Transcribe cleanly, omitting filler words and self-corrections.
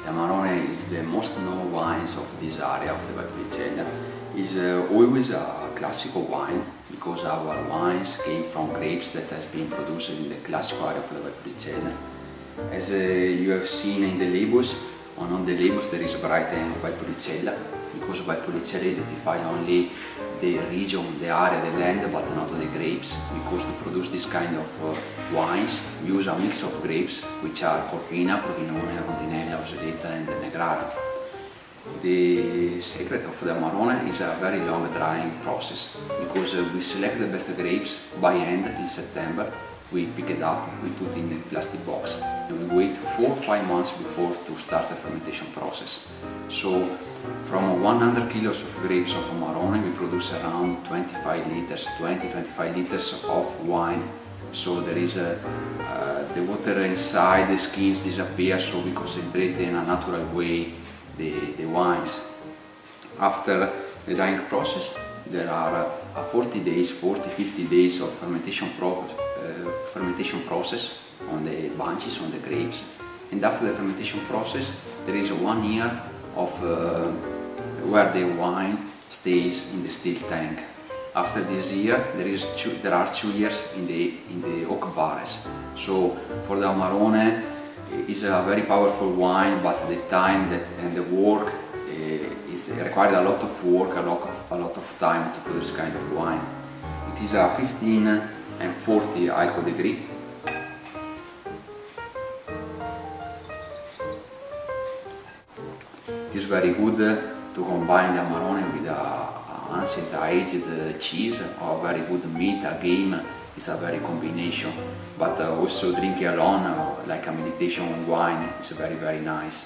The Amarone is the most known wines of this area of the Valpolicella. It's always a classical wine because our wines came from grapes that has been produced in the classical area of the Valpolicella. As you have seen in the labels, on the labels there is written Valpolicella because Valpolicella identifies only the region, the area, the land, but not the grapes, because to produce this kind of wines we use a mix of grapes which are Corvina, Provolone, Rondinella, Oseletta and Negraro. The secret of the Amarone is a very long drying process because we select the best grapes by hand in September. We pick it up, we put in a plastic box and we wait 4 or 5 months before to start the fermentation process. So from 100 kilos of grapes of Amarone we produce around 25 liters, 20-25 liters of wine. So there is the water inside the skins disappears, so we concentrate in a natural way the wines. After the drying process there are 40-50 days of fermentation process on the bunches, on the grapes, and after the fermentation process there is 1 year of where the wine stays in the steel tank. After this year there are 2 years in the oak barrels. So for the Amarone is a very powerful wine, but the time and the work is required a lot of work, a lot of time to produce kind of wine. It is a 15 and 40 alcohol degree. It is very good to combine the Amarone with an ancient aged cheese or very good meat, a game. It's a very combination, but also drinking alone like a meditation wine is very nice.